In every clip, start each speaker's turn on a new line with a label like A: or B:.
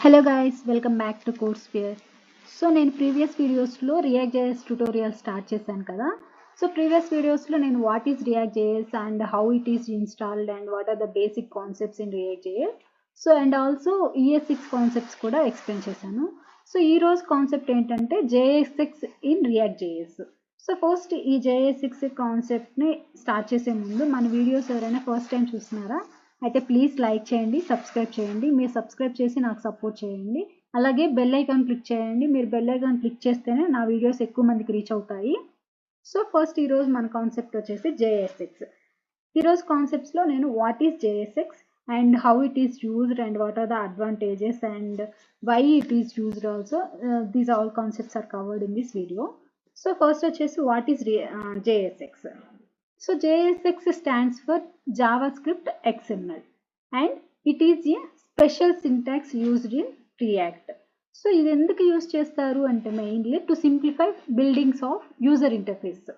A: Hello guys, welcome back to CodeSphere. So నేను previous వీడియోస్లో react JS tutorial start చేశాను కదా. సో ప్రీవియస్ వీడియోస్లో నేను what is react JS and how it is installed and what are the basic concepts in react JS. So and also ES6 concepts కూడా explain చేశాను. So ఈరోజు concept ఏంటంటే JS6 in react JS. So first ఈ JS6 కాన్సెప్ట్ని start చేసే ముందు మన videos ఎవరైనా ఫస్ట్ టైం చూస్తున్నారా అయితే ప్లీజ్ లైక్ చేయండి, సబ్స్క్రైబ్ చేయండి. మీరు సబ్స్క్రైబ్ చేసి నాకు సపోర్ట్ చేయండి. అలాగే బెల్ ఐకాన్ క్లిక్ చేయండి. మీరు బెల్ ఐకాన్ క్లిక్ చేస్తేనే నా వీడియోస్ ఎక్కువ మందికి రీచ్ అవుతాయి. సో ఫస్ట్ ఈరోజు మన కాన్సెప్ట్ వచ్చేసి JS6. ఈరోజు కాన్సెప్ట్స్లో నేను what is JS6 and how it is used and what are the advantages and why it is used also these all concepts are covered in this video. So first వచ్చేసి what is JS6. So JS6 stands for JavaScript XML and it is a special syntax used in React. So ఇది ఎందుకు use చేస్తారు అంటే mainly to simplify buildings of user interface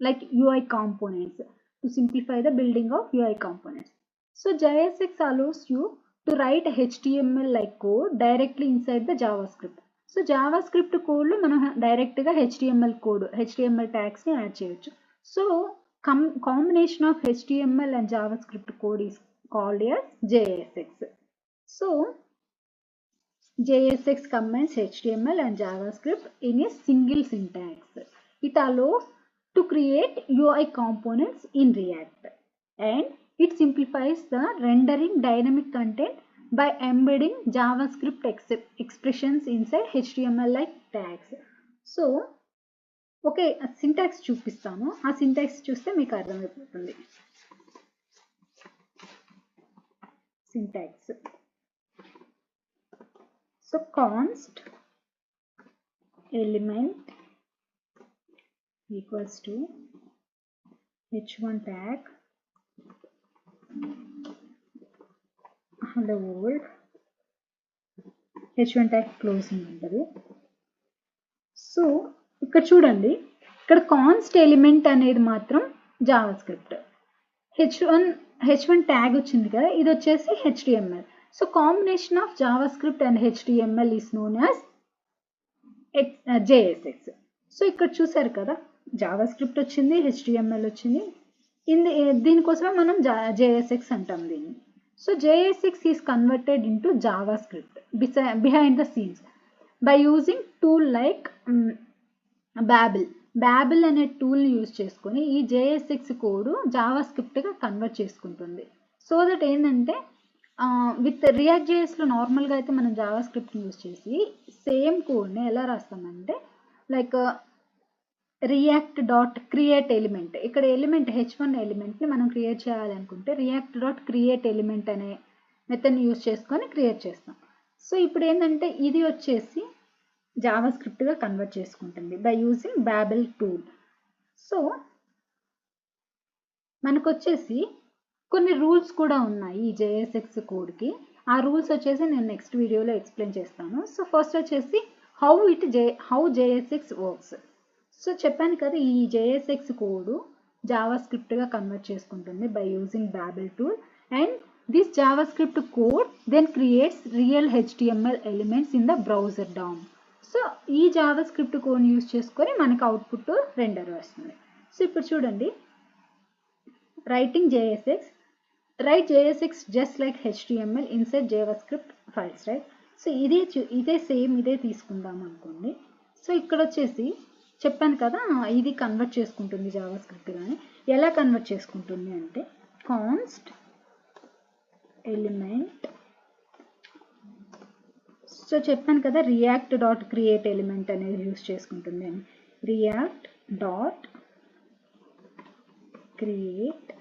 A: like UI components, to simplify the building of UI components. So JS6 allows you to write HTML like code directly inside the JavaScript. So JavaScript కోడ్లో మనం డైరెక్ట్గా HTML ట్యాగ్స్ని add చేయొచ్చు. So combination of HTML and JavaScript code is called as JS6. So JS6 combines HTML and JavaScript in a single syntax. It allows to create UI components in React and it simplifies the rendering dynamic content by embedding JavaScript expressions inside HTML like tags. So okay, syntax చూపిస్తాను. ఆ syntax చూస్తే మీకు అర్థమైపోతుంది. Syntax so const element equals to h1 tag hello world h1 tag closing ఉంటుంది. So ఇక్కడ చూడండి, ఇక్కడ const element అనేది మాత్రం జావాస్క్రిప్ట్, h1 ట్యాగ్ వచ్చింది కదా, ఇది వచ్చేసి HTML. So combination of JavaScript and HTML is known as JS6. So ఇక్కడ చూసారు కదా, జావాస్క్రిప్ట్ వచ్చింది, HTML వచ్చింది. దీనికోసమే మనం JS6 అంటాం దీన్ని. So JS6 is converted into JavaScript behind the scenes by using tool like Babel అనే టూల్ని యూజ్ చేసుకొని ఈ JS6 కోడ్ జావాస్క్రిప్ట్గా కన్వర్ట్ చేసుకుంటుంది. సో దట్ ఏంటంటే విత్ రియాక్ట్ జేఎస్లో నార్మల్గా అయితే మనం జావాస్క్రిప్ట్ని యూజ్ చేసి సేమ్ కోడ్ని ఎలా రాస్తామంటే like React dot create element, ఇక్కడ ఎలిమెంట్ h1 ఎలిమెంట్ని మనం క్రియేట్ చేయాలనుకుంటే రియాక్ట్ డాట్ క్రియేట్ ఎలిమెంట్ అనే మెథడ్ని యూజ్ చేసుకొని క్రియేట్ చేస్తాం. సో ఇప్పుడు ఏంటంటే ఇది వచ్చేసి జావాస్క్రిప్ట్గా కన్వర్ట్ చేసుకుంటుంది by using Babel tool. So మనకు వచ్చేసి కొన్ని రూల్స్ కూడా ఉన్నాయి ఈ JS6 కోడ్కి. ఆ రూల్స్ వచ్చేసి నేను నెక్స్ట్ వీడియోలో ఎక్స్ప్లెయిన్ చేస్తాను. సో ఫస్ట్ వచ్చేసి హౌ JS6 వర్క్స్. సో చెప్పాను కదా, ఈ JS6 కోడ్ జావాస్క్రిప్ట్గా కన్వర్ట్ చేసుకుంటుంది by using Babel tool and this JavaScript code then creates real HTML elements in the browser DOM. So ఈ జావాస్క్రిప్ట్ కోడ్ని యూజ్ చేసుకొని మనకు అవుట్పుట్ రెండర్ వస్తుంది. సో ఇప్పుడు చూడండి, writing JS6, write JS6 just like HTML inside JavaScript files, right. So ఇదే same ఇదే తీసుకుందాం అనుకోండి. సో ఇక్కడ వచ్చేసి చెప్పాను కదా, ఇది కన్వర్ట్ చేసుకుంటుంది జావాస్క్రిప్ట్. కానీ ఎలా కన్వర్ట్ చేసుకుంటుంది అంటే కాన్స్ట్ ఎలిమెంట్, సో చెప్పాను కదా రియాక్ట్ డాట్ క్రియేట్ ఎలిమెంట్ అనేది యూజ్ చేసుకుంటుంది అని. రియాక్ట్ డాట్ క్రియేట్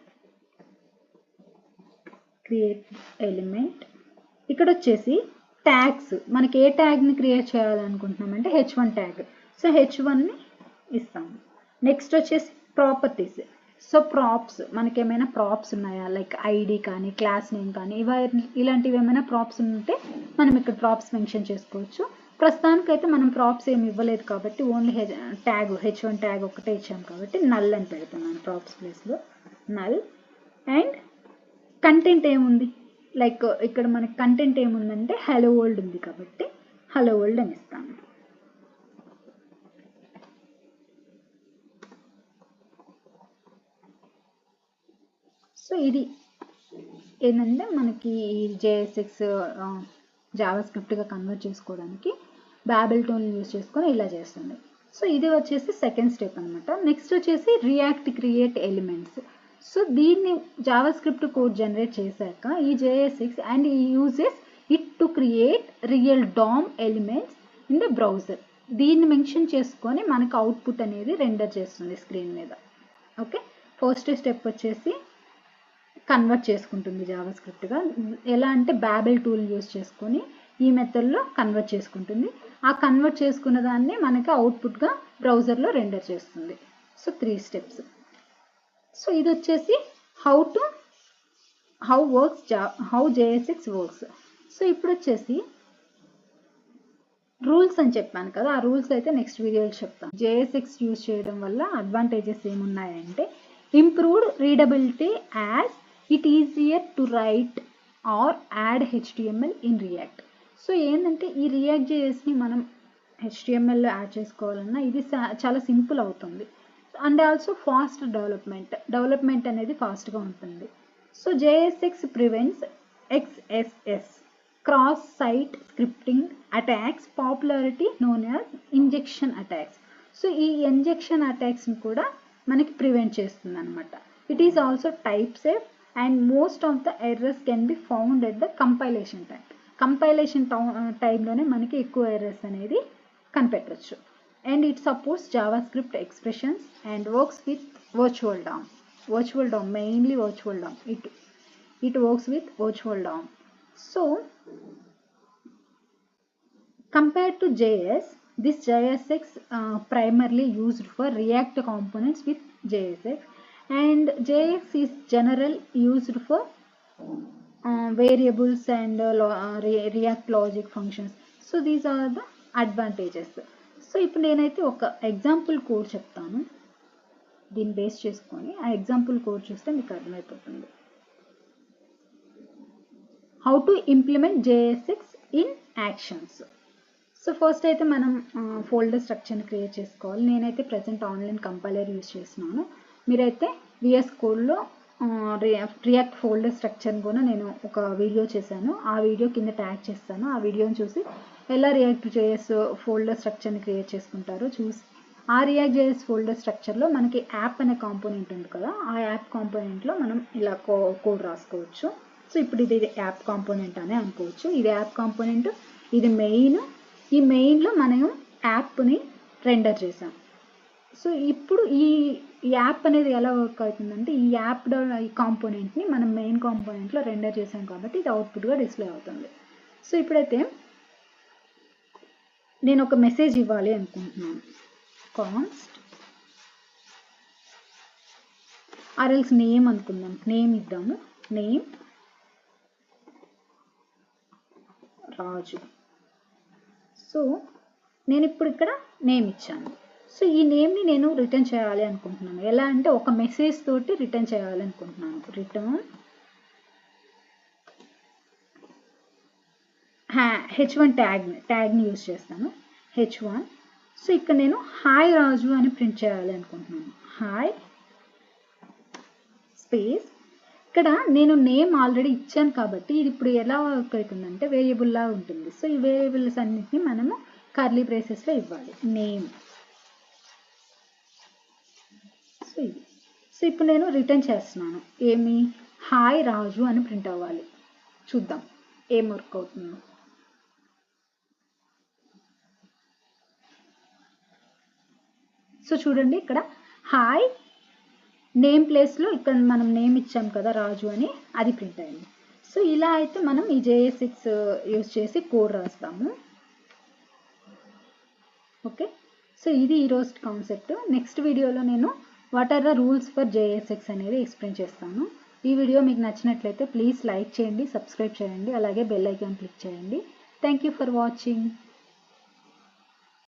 A: ఎలిమెంట్, ఇక్కడ వచ్చేసి ట్యాగ్స్, మనకి ఏ ట్యాగ్ని క్రియేట్ చేయాలనుకుంటున్నామంటే h1 ట్యాగ్. సో h1ని ఇస్తాము. నెక్స్ట్ వచ్చేసి ప్రాపర్టీస్. సో ప్రాప్స్, మనకి ఏమైనా ప్రాప్స్ ఉన్నాయా లైక్ ఐడి కానీ క్లాస్ నేమ్ కానీ ఇలాంటివి ఏమైనా ప్రాప్స్ ఉంటే మనం ఇక్కడ ప్రాప్స్ మెన్షన్ చేసుకోవచ్చు. ప్రస్తుతానికైతే మనం ప్రాప్స్ ఏమి ఇవ్వలేదు కాబట్టి ఓన్లీ h1 ట్యాగ్ ఒకటే ఇచ్చాం కాబట్టి నల్ అని పెడుతున్నాను ప్రాప్స్ ప్లేస్లో, నల్. అండ్ కంటెంట్ ఏముంది, లైక్ ఇక్కడ మనకి కంటెంట్ ఏముందంటే హలో వరల్డ్ ఉంది కాబట్టి హలో వరల్డ్ అని ఇస్తాను. సో ఇది ఏంటంటే మనకి JSX జావా స్క్రిప్ట్గా కన్వర్ట్ చేసుకోవడానికి బాబెల్ టూల్ యూజ్ చేసుకొని ఇలా చేస్తుంది. సో ఇది వచ్చేసి సెకండ్ స్టెప్ అనమాట. నెక్స్ట్ వచ్చేసి రియాక్ట్ క్రియేట్ ఎలిమెంట్స్. సో దీన్ని జావా స్క్రిప్ట్ కోడ్ జనరేట్ చేశాక ఈ JSX అండ్ ఈ uses it to create real DOM elements in the browser. దీన్ని మెన్షన్ చేసుకొని మనకు అవుట్పుట్ అనేది రెండర్ చేస్తుంది స్క్రీన్ మీద. ఓకే, ఫస్ట్ స్టెప్ వచ్చేసి కన్వర్ట్ చేసుకుంటుంది జావా స్క్రిప్ట్గా. ఎలా అంటే బాబెల్ టూల్ యూజ్ చేసుకొని ఈ మెథడ్లో కన్వర్ట్ చేసుకుంటుంది. ఆ కన్వర్ట్ చేసుకున్న దాన్ని మనకి అవుట్పుట్గా బ్రౌజర్లో రెండర్ చేస్తుంది. So 3 steps. సో ఇది వచ్చేసి హౌ JSX వర్క్స్. సో ఇప్పుడు వచ్చేసి రూల్స్ అని చెప్పాను కదా, ఆ రూల్స్ అయితే నెక్స్ట్ వీడియోలో చెప్తాను. JSX యూజ్ చేయడం వల్ల అడ్వాంటేజెస్ ఏమున్నాయంటే improved readability as it easier to write or add HTML in React. So ఏంటంటే ఈ రియాక్ట్ JSని మనం HTMLలో యాడ్ చేసుకోవాలన్నా ఇది చాలా సింపుల్ అవుతుంది. అండ్ ఆల్సో ఫాస్ట్ డెవలప్మెంట్ అనేది ఫాస్ట్గా ఉంటుంది. So JSX prevents XSS cross site scripting attacks, popularity known as injection attacks. So ఈ ఇంజెక్షన్ అటాక్స్ని కూడా మనకి ప్రివెంట్ చేస్తుంది అనమాట. It is also type safe and most of the errors can be found at the compilation time. Compilation టైంలోనే మనకి ఎక్కువ errors అనేది కనిపెట్టచ్చు. And it supports JavaScript expressions and works with virtual DOM, mainly virtual DOM. It works with virtual DOM. So compared to JS, this JSX primarily used for React components with JSX, and JS is generally used for variables and React logic functions. So these are the advantages. So ఇప్పుడు నేనైతే ఒక example code చెప్తాను. దీన్ని base చేసుకొని ఆ example code చూస్తే మీకు అర్థమైపోతుంది. How to implement JSX in actions. So first అయితే మనం ఫోల్డర్ స్ట్రక్చర్ని క్రియేట్ చేసుకోవాలి. నేనైతే ప్రజెంట్ ఆన్లైన్ కంపైలర్ యూజ్ చేస్తున్నాను. మీరైతే VS కోడ్లో రియాక్ట్ ఫోల్డర్ స్ట్రక్చర్ని కూడా నేను ఒక వీడియో చేశాను. ఆ వీడియో కింద ట్యాగ్ చేస్తాను. ఆ వీడియోని చూసి ఎలా రియాక్ట్ JS ఫోల్డర్ స్ట్రక్చర్ని క్రియేట్ చేసుకుంటారో చూసి ఆ రియాక్ట్ JS ఫోల్డర్ స్ట్రక్చర్లో మనకి యాప్ అనే కాంపోనెంట్ ఉంది కదా, ఆ యాప్ కాంపోనెంట్లో మనం ఇలా కోడ్ రాసుకోవచ్చు. సో ఇప్పుడు ఇది యాప్ కాంపోనెంట్ అనే అనుకోవచ్చు. ఇది యాప్ కాంపోనెంట్, ఇది మెయిన్. ఈ మెయిన్లో మనం యాప్ని రెండర్ చేసాం. సో ఇప్పుడు ఈ యాప్ అనేది ఎలా వర్క్ అవుతుందంటే ఈ యాప్ ఈ కాంపోనెంట్ని మనం మెయిన్ కాంపోనెంట్లో రెండర్ చేసాం కాబట్టి ఇది అవుట్పుట్గా డిస్ప్లే అవుతుంది. సో ఇప్పుడైతే నేను ఒక మెసేజ్ ఇవ్వాలి అనుకుంటున్నాను. కాన్స్ట్ ఆర్ఎల్స్ నేమ్ అనుకుందాం. నేమ్ ఇద్దాము. నేమ్ రాజు. సో నేను ఇప్పుడు ఇక్కడ నేమ్ ఇచ్చాను. సో ఈ నేమ్ని నేను రిటర్న్ చేయాలి అనుకుంటున్నాను. ఎలా అంటే ఒక మెసేజ్ తోటి రిటర్న్ చేయాలి అనుకుంటున్నాను. రిటర్న్ H1 ట్యాగ్ని యూజ్ చేస్తాను. H1. సో ఇక్కడ నేను హాయ్ రాజు అని ప్రింట్ చేయాలి అనుకుంటున్నాను. Hi space. ఇక్కడ నేను నేమ్ ఆల్రెడీ ఇచ్చాను కాబట్టి ఇది ఇప్పుడు ఎలా వర్క్ అవుతుందంటే వేరియబుల్లా ఉంటుంది. సో ఈ వేరియబుల్స్ అన్నిటిని మనము కర్లీ బ్రేసెస్లో ఇవ్వాలి. నేమ్. సో ఇది. సో ఇప్పుడు నేను రిటర్న్ చేస్తున్నాను. ఏమి హాయ్ రాజు అని ప్రింట్ అవ్వాలి. చూద్దాం ఏం వర్క్ అవుతుందో. సో చూడండి ఇక్కడ హాయ్ నేమ్ ప్లేస్లో ఇక్కడ మనం నేమ్ ఇచ్చాం కదా రాజు అని, అది ప్రింట్ అయింది. సో ఇలా అయితే మనం ఈ JSX యూజ్ చేసి కోడ్ రాస్తాము. ఓకే, సో ఇది ఈరోజు కాన్సెప్ట్. నెక్స్ట్ వీడియోలో నేను what are the rules for JSX అనేది ఎక్స్ప్లెయిన్ చేస్తాను. ఈ వీడియో మీకు నచ్చినట్లయితే ప్లీజ్ లైక్ చేయండి, సబ్స్క్రైబ్ చేయండి, అలాగే బెల్ ఐకాన్ క్లిక్ చేయండి. Thank you for watching.